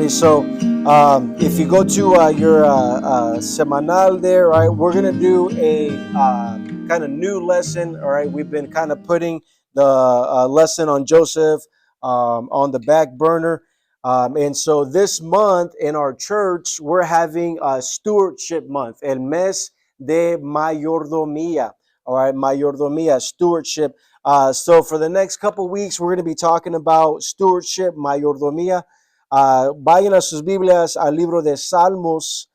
Alrighty, so if you go to your semanal there, right, we're gonna do a kind of new lesson. All right, we've been kind of putting the lesson on Joseph on the back burner, and so this month in our church we're having a stewardship month, el mes de mayordomía. All right, mayordomía, stewardship. So for the next couple weeks, we're going to be talking about stewardship, mayordomía. Vayan a sus Biblias al libro de Salmos,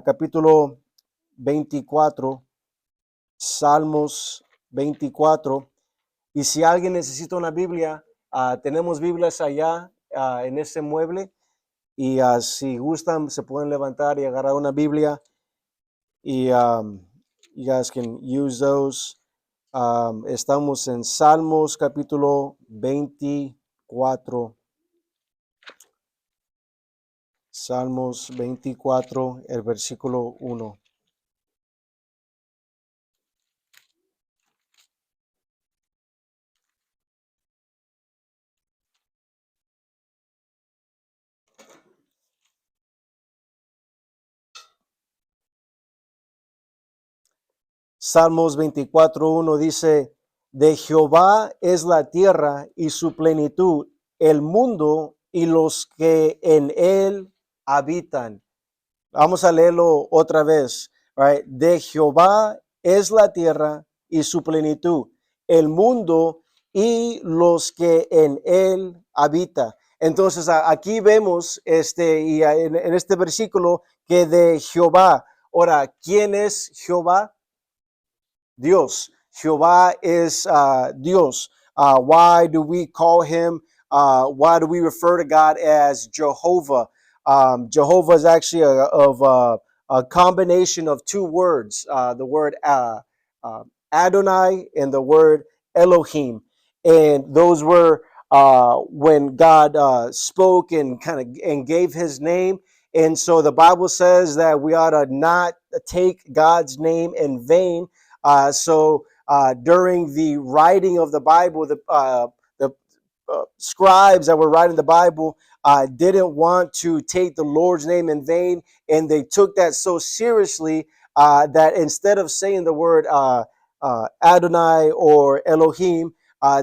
capítulo 24, Salmos 24. Y si alguien necesita una Biblia, tenemos Biblias allá en ese mueble. Y si gustan, se pueden levantar y agarrar una Biblia. Y you guys can use those. Estamos en Salmos capítulo 24. Salmos 24, el versículo 1. Salmos 24:1 dice: de Jehová es la tierra y su plenitud, el mundo y los que en él habitan. Vamos a leerlo otra vez. Right? De Jehová es la tierra y su plenitud, el mundo y los que en él habitan. Entonces aquí vemos y en este versículo que de Jehová. Ahora, ¿quién es Jehová? Dios. Jehová is Dios. Why do we call him? Why do we refer to God as Jehovah? Jehovah is actually a combination of two words, the word Adonai and the word Elohim. And those were when God spoke and and gave his name. And so the Bible says that we ought to not take God's name in vain. So during the writing of the Bible, the scribes that were writing the Bible didn't want to take the Lord's name in vain, and they took that so seriously that instead of saying the word Adonai or Elohim,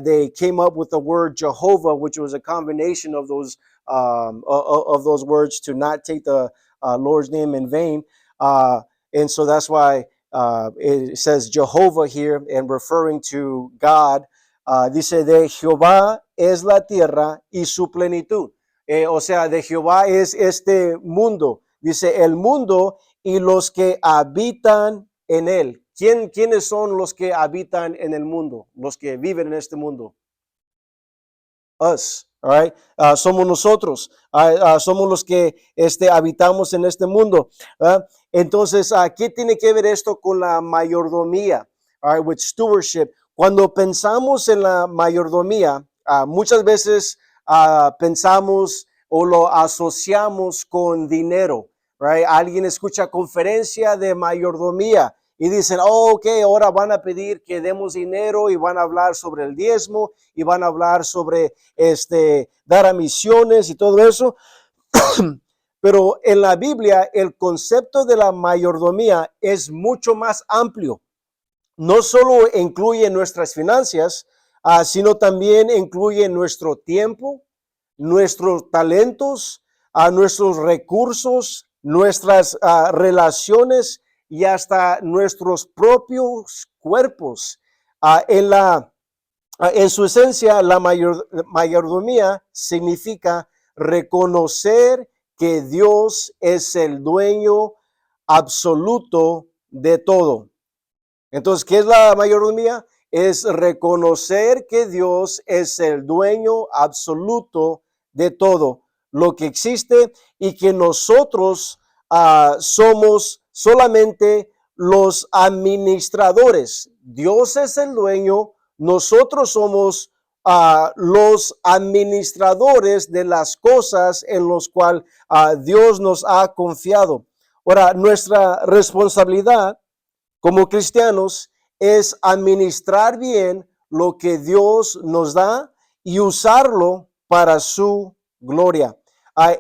they came up with the word Jehovah, which was a combination of those words to not take the Lord's name in vain. And so that's why it says Jehovah here, and referring to God. Dice, de Jehová es la tierra y su plenitud. O sea, de Jehová es este mundo. Dice, el mundo y los que habitan en él. ¿Quiénes son los que habitan en el mundo? Los que viven en este mundo. Us. All right? Somos nosotros. Somos los que habitamos en este mundo. Entonces, ¿qué tiene que ver esto con la mayordomía? All right, with stewardship. Cuando pensamos en la mayordomía, muchas veces pensamos o lo asociamos con dinero. Right? Alguien escucha conferencia de mayordomía y dicen, oh, ok, ahora van a pedir que demos dinero y van a hablar sobre el diezmo y van a hablar sobre dar a misiones y todo eso. Pero en la Biblia el concepto de la mayordomía es mucho más amplio. No solo incluye nuestras finanzas, sino también incluye nuestro tiempo, nuestros talentos, nuestros recursos, nuestras relaciones y hasta nuestros propios cuerpos. En su esencia, la mayordomía significa reconocer que Dios es el dueño absoluto de todo. Entonces, ¿qué es la mayordomía? Es reconocer que Dios es el dueño absoluto de todo lo que existe y que nosotros somos solamente los administradores. Dios es el dueño, nosotros somos los administradores de las cosas en los cuales Dios nos ha confiado. Ahora, nuestra responsabilidad como cristianos es administrar bien lo que Dios nos da y usarlo para su gloria.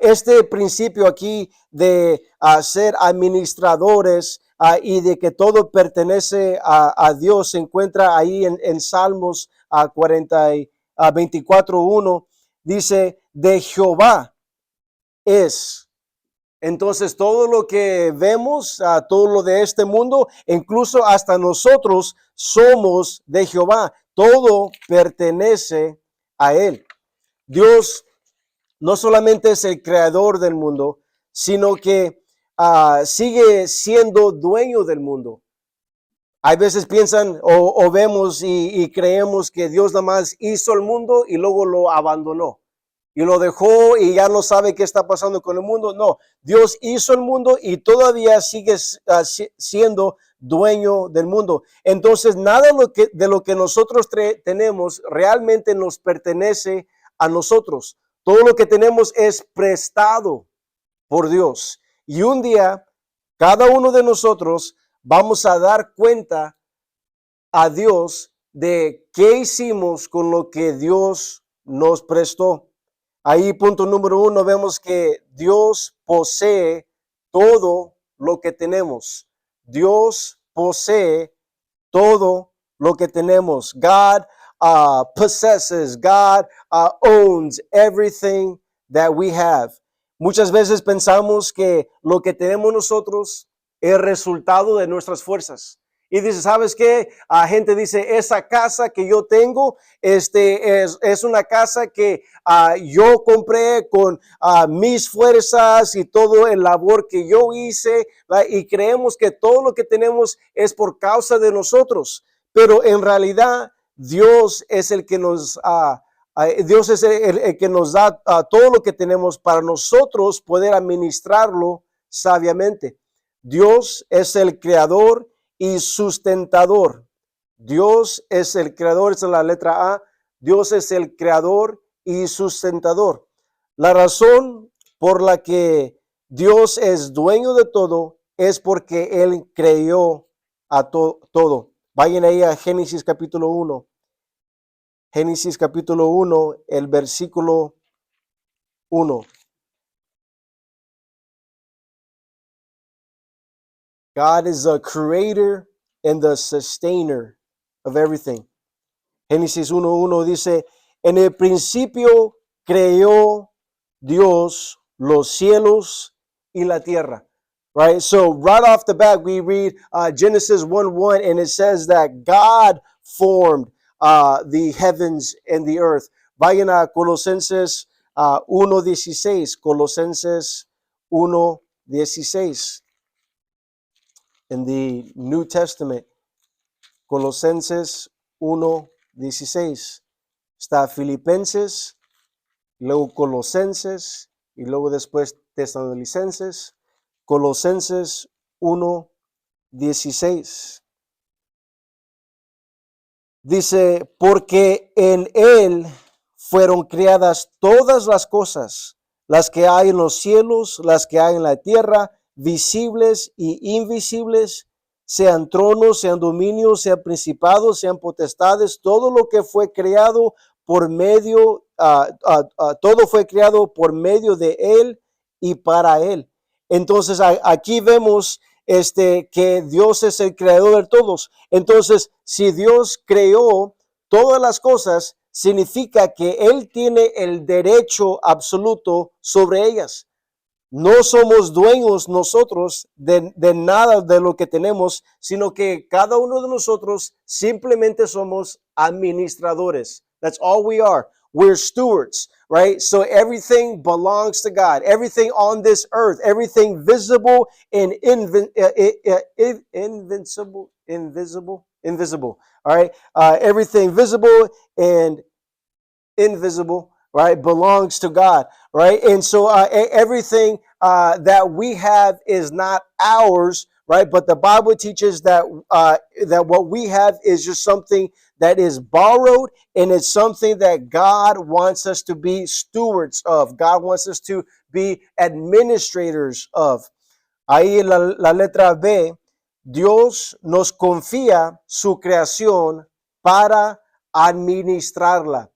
Este principio aquí de ser administradores y de que todo pertenece a Dios se encuentra ahí en Salmos 24:1. Dice, de Jehová es. Entonces, todo lo que vemos, todo lo de este mundo, incluso hasta nosotros somos de Jehová. Todo pertenece a Él. Dios no solamente es el creador del mundo, sino que sigue siendo dueño del mundo. Hay veces piensan o vemos y creemos que Dios nada más hizo el mundo y luego lo abandonó y lo dejó y ya no sabe qué está pasando con el mundo. No, Dios hizo el mundo y todavía sigue siendo dueño del mundo. Entonces, nada de lo que nosotros tenemos realmente nos pertenece a nosotros. Todo lo que tenemos es prestado por Dios. Y un día, cada uno de nosotros vamos a dar cuenta a Dios de qué hicimos con lo que Dios nos prestó. Ahí, punto número 1, vemos que Dios posee todo lo que tenemos. Dios posee todo lo que tenemos. God possesses, God owns everything that we have. Muchas veces pensamos que lo que tenemos nosotros es resultado de nuestras fuerzas. Y dice, ¿sabes qué? Gente dice, esa casa que yo tengo, es una casa que yo compré con mis fuerzas y todo el labor que yo hice, ¿verdad? Y creemos que todo lo que tenemos es por causa de nosotros. Pero en realidad, Dios es el que nos Dios es el que nos da todo lo que tenemos para nosotros poder administrarlo sabiamente. Dios es el creador y sustentador. Dios es el creador, esa es la letra A. Dios es el creador y sustentador. La razón por la que Dios es dueño de todo es porque Él creó a todo. Vayan ahí a Génesis capítulo 1. Génesis capítulo 1, el versículo 1. God is the creator and the sustainer of everything. Génesis 1:1 dice, en el principio creó Dios los cielos y la tierra. Right? So right off the bat, we read Genesis 1:1, and it says that God formed the heavens and the earth. Vayan a Colosenses 1:16. Colosenses 1:16. In the New Testament, Colosenses 1:16. Está Filipenses, luego Colosenses y luego después Tesalonicenses. Colosenses 1:16. Dice, porque en Él fueron creadas todas las cosas, las que hay en los cielos, las que hay en la tierra, visibles y invisibles, sean tronos, sean dominios, sean principados, sean potestades, todo lo que fue creado por medio, todo fue creado por medio de Él y para Él. Entonces aquí vemos que Dios es el creador de todos. Entonces, si Dios creó todas las cosas, significa que Él tiene el derecho absoluto sobre ellas. No somos dueños nosotros de nada de lo que tenemos, sino que cada uno de nosotros simplemente somos administradores. That's all we are. We're stewards, right? So everything belongs to God. Everything on this earth, everything visible and invisible. All right. Everything visible and invisible, right, belongs to God, right? And so everything that we have is not ours, right? But the Bible teaches that that what we have is just something that is borrowed, and it's something that God wants us to be stewards of. God wants us to be administrators of. Ahí la letra B, Dios nos confía su creación para administrarla.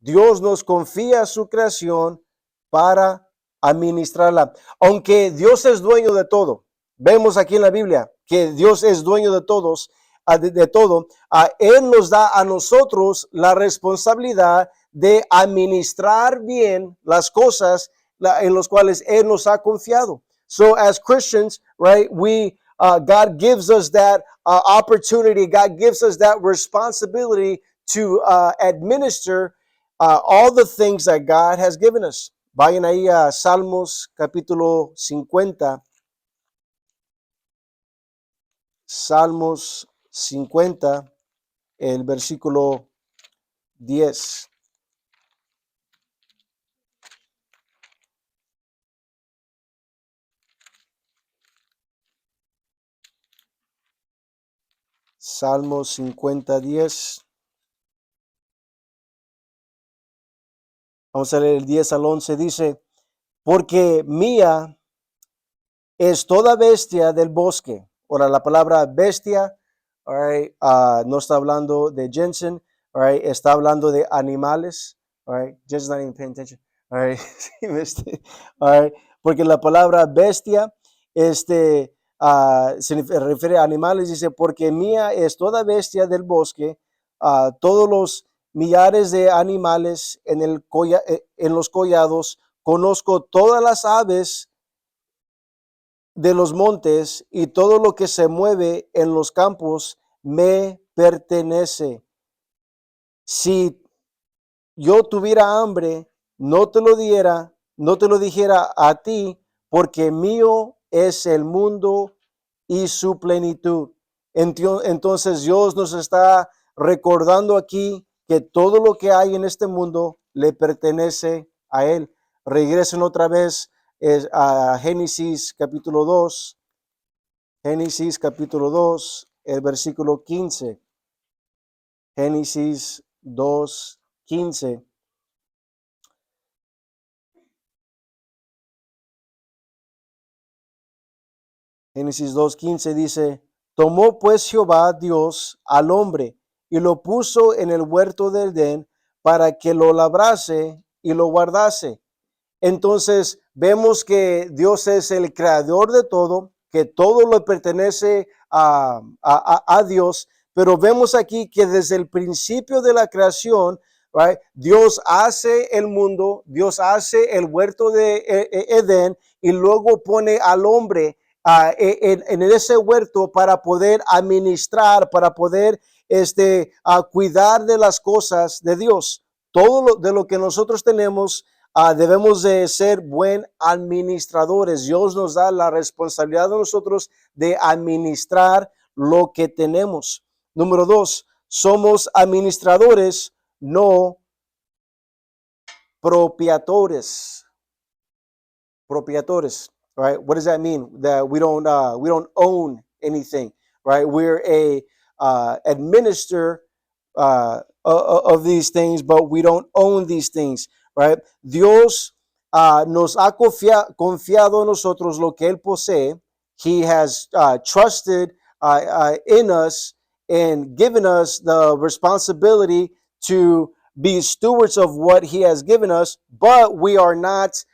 Dios nos confía su creación para administrarla. Aunque Dios es dueño de todo, vemos aquí en la Biblia que Dios es dueño de todos, de todo. Él nos da a nosotros la responsabilidad de administrar bien las cosas en las cuales Él nos ha confiado. So as Christians, right, God gives us that opportunity. God gives us that responsibility to administer all the things that God has given us. Vayan ahí a Salmos capítulo 50. Salmos 50, el versículo 10. Salmos 50, 10. Vamos a leer el 10 al 11. Dice, porque mía es toda bestia del bosque. Ahora, la palabra bestia, all right, no está hablando de Jensen, all right, está hablando de animales. All right, Jensen's not even paying attention. All right, all right, porque la palabra bestia se refiere a animales. Dice, porque mía es toda bestia del bosque, todos los millares de animales en los collados, conozco todas las aves de los montes y todo lo que se mueve en los campos me pertenece. Si yo tuviera hambre, no te lo diera, no te lo dijera a ti, porque mío es el mundo y su plenitud. Entonces Dios nos está recordando aquí que todo lo que hay en este mundo le pertenece a Él. Regresen otra vez a Génesis capítulo 2. Génesis capítulo 2, el versículo 15. Génesis 2, 15. Génesis 2:15 dice, tomó pues Jehová Dios al hombre y lo puso en el huerto del Edén para que lo labrase y lo guardase. Entonces vemos que Dios es el creador de todo, que todo le pertenece a Dios, pero vemos aquí que desde el principio de la creación, right, Dios hace el mundo, Dios hace el huerto de Edén y luego pone al hombre en ese huerto para poder administrar, para poder cuidar de las cosas de Dios. Todo de lo que nosotros tenemos, debemos de ser buen administradores. Dios nos da la responsabilidad de nosotros de administrar lo que tenemos. Número 2, somos administradores, no propietores. Propietores, right? What does that mean? That we don't own anything, right? We're a administer of these things, but we don't own these things, right? Dios nos ha confiado a nosotros lo que Él posee. He has trusted in us and given us the responsibility to be stewards of what He has given us, but we are not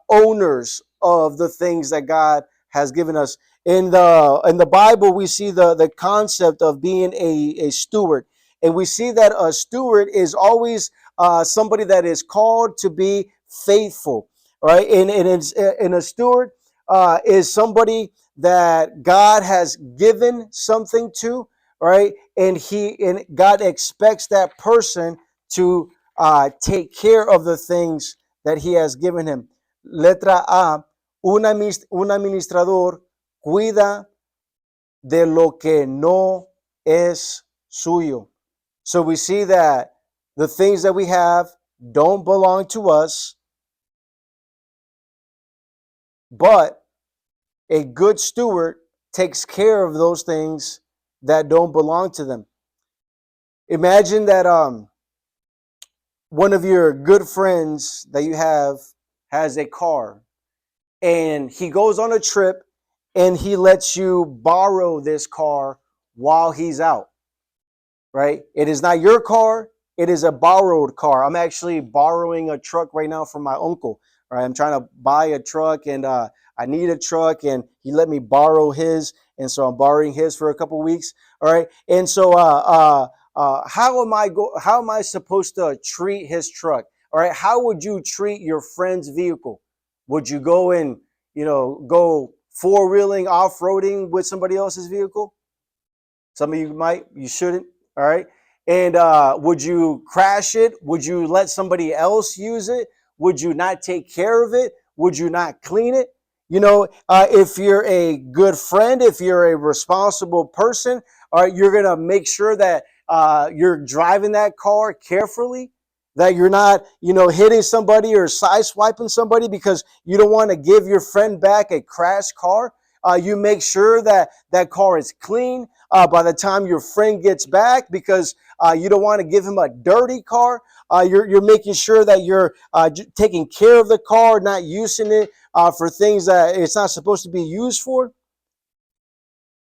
owners of the things that God has given us. In the Bible, we see the concept of being a steward. And we see that a steward is always somebody that is called to be faithful, right? And a steward is somebody that God has given something to, right? And God expects that person to take care of the things that He has given him. Letra A, un administrador cuida de lo que no es suyo. So we see that the things that we have don't belong to us, but a good steward takes care of those things that don't belong to them. Imagine that one of your good friends that you have has a car and he goes on a trip and he lets you borrow this car while he's out, right? It is not your car. It is a borrowed car. I'm actually borrowing a truck right now from my uncle, All right, I'm trying to buy a truck, and I need a truck, and he let me borrow his, and so I'm borrowing his for a couple weeks. All right, and so how am I supposed to treat his truck? All right, how would you treat your friend's vehicle? Would you go and go four-wheeling off-roading with somebody else's vehicle? Some of you might, you shouldn't. All right. And would you crash it? Would you let somebody else use it? Would you not take care of it? Would you not clean it? If you're a good friend, if you're a responsible person, all right, you're going to make sure that you're driving that car carefully, that you're not, hitting somebody or side swiping somebody because you don't want to give your friend back a crashed car. You make sure that that car is clean by the time your friend gets back, because you don't want to give him a dirty car. You're making sure that you're taking care of the car, not using it for things that it's not supposed to be used for.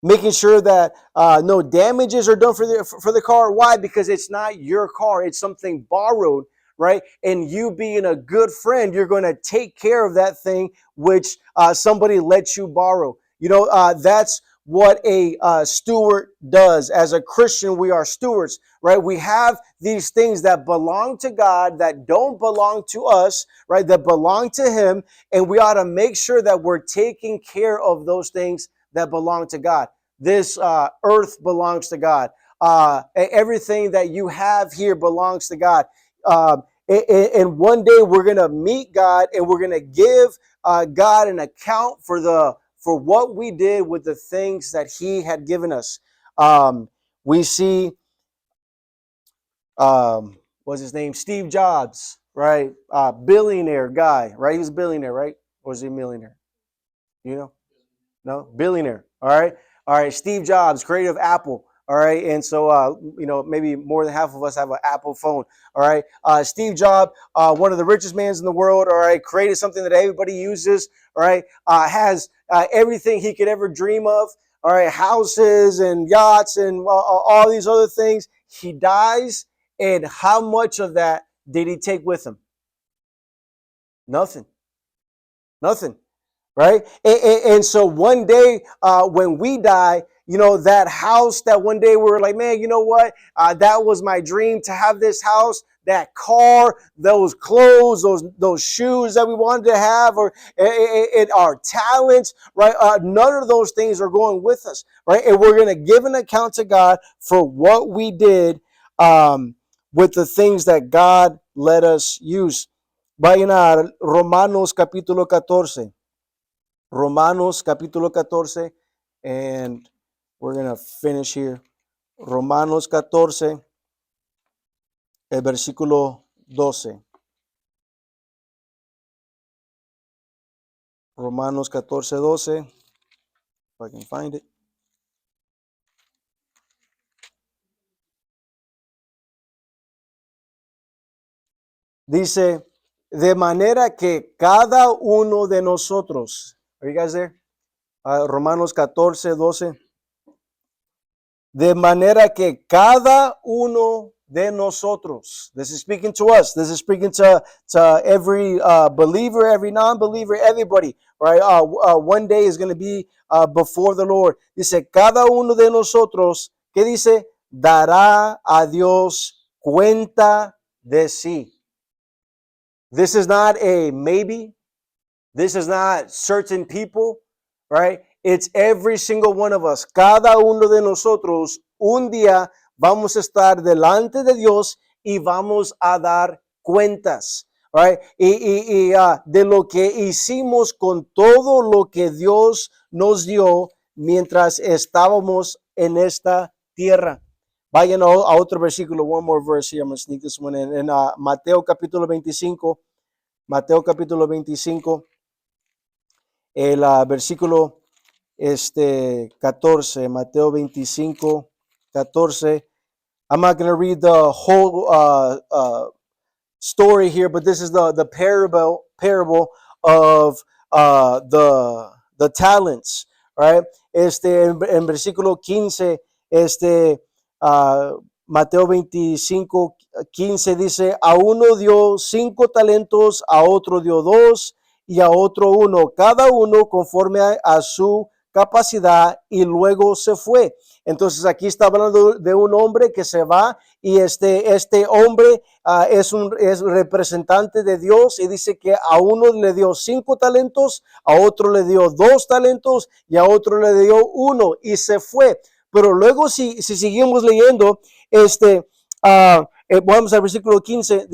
Making sure that no damages are done for the car. Why? Because it's not your car. It's something borrowed, right? And you being a good friend, you're going to take care of that thing which somebody lets you borrow. That's what a steward does. As a Christian, we are stewards, right? We have these things that belong to God, that don't belong to us, right? That belong to Him, and we ought to make sure that we're taking care of those things that belong to God. This earth belongs to God. Everything that you have here belongs to God. And one day we're going to meet God, and we're going to give God an account for what we did with the things that He had given us. We see, what's his name? Steve Jobs, right? Billionaire guy, right? He was a billionaire, right? Or was he a millionaire? You know? No, billionaire. All right. All right. Steve Jobs, creator of Apple. All right. And so, maybe more than half of us have an Apple phone. All right. Steve Jobs, one of the richest men in the world. All right. Created something that everybody uses. All right. Has everything he could ever dream of. All right. Houses and yachts and all these other things. He dies. And how much of that did he take with him? Nothing. Nothing. Right? And so one day when we die, that house that one day we were like, man, you know what? That was my dream, to have this house, that car, those clothes, those shoes that we wanted to have, or our talents, right? None of those things are going with us, right? And we're going to give an account to God for what we did with the things that God let us use. Vayan a Romanos capítulo 14. Romanos capítulo 14, and we're going to finish here. Romanos 14, el versículo 12. Romanos 14, 12. If I can find it. Dice, de manera que cada uno de nosotros, are you guys there? Romanos 14, 12. De manera que cada uno de nosotros, this is speaking to us, this is speaking to every believer, every non-believer, everybody, right? One day is going to be before the Lord. Dice, cada uno de nosotros, ¿qué dice? Dará a Dios cuenta de sí. This is not a maybe. This is not certain people, right? It's every single one of us. Cada uno de nosotros, un día vamos a estar delante de Dios y vamos a dar cuentas, right? Y de lo que hicimos con todo lo que Dios nos dio mientras estábamos en esta tierra. Vayan a otro versículo, one more verse here. I'm going to sneak this one in. En Mateo capítulo 25, Mateo capítulo 25, el versículo 14, Mateo 25, 14. I'm not going to read the whole story here, but this is the parable of the talents, right? En versículo 15, Mateo 25:15 dice, a uno dio 5 talentos, a otro dio 2 y a otro 1, cada uno conforme a su capacidad, y luego se fue. Entonces aquí está hablando de un hombre que se va, y este hombre es representante de Dios, y dice que a uno le dio 5 talentos, a otro le dio 2 talentos y a otro le dio 1 y se fue. Pero luego si seguimos leyendo, vamos al versículo 15,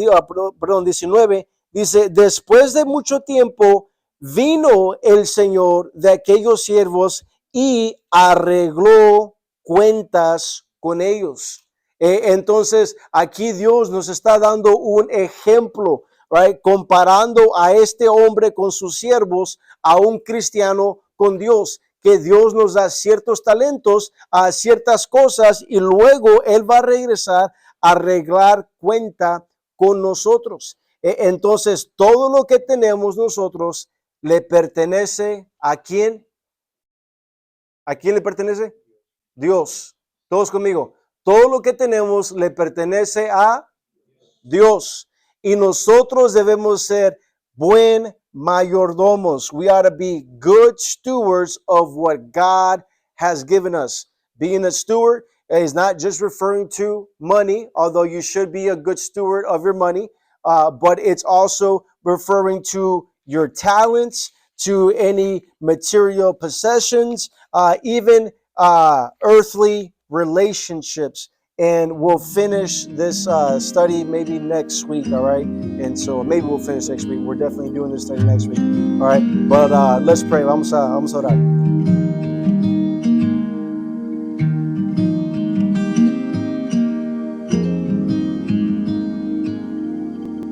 perdón, 19, dice, después de mucho tiempo vino el Señor de aquellos siervos y arregló cuentas con ellos. Entonces aquí Dios nos está dando un ejemplo, right? Comparando a este hombre con sus siervos, a un cristiano con Dios, que Dios nos da ciertos talentos a ciertas cosas, y luego Él va a regresar a arreglar cuenta con nosotros. Entonces todo lo que tenemos nosotros le pertenece ¿a quién? ¿A quién le pertenece? Dios. Todos conmigo. Todo lo que tenemos le pertenece a Dios. Y nosotros debemos ser buen mayordomos. We ought to be good stewards of what God has given us. Being a steward is not just referring to money, although you should be a good steward of your money, but it's also referring to your talents, to any material possessions, even earthly relationships. And we'll finish this study maybe next week, all right? And so maybe we'll finish next week. We're definitely doing this study next week, all right? But let's pray. Vamos a orar.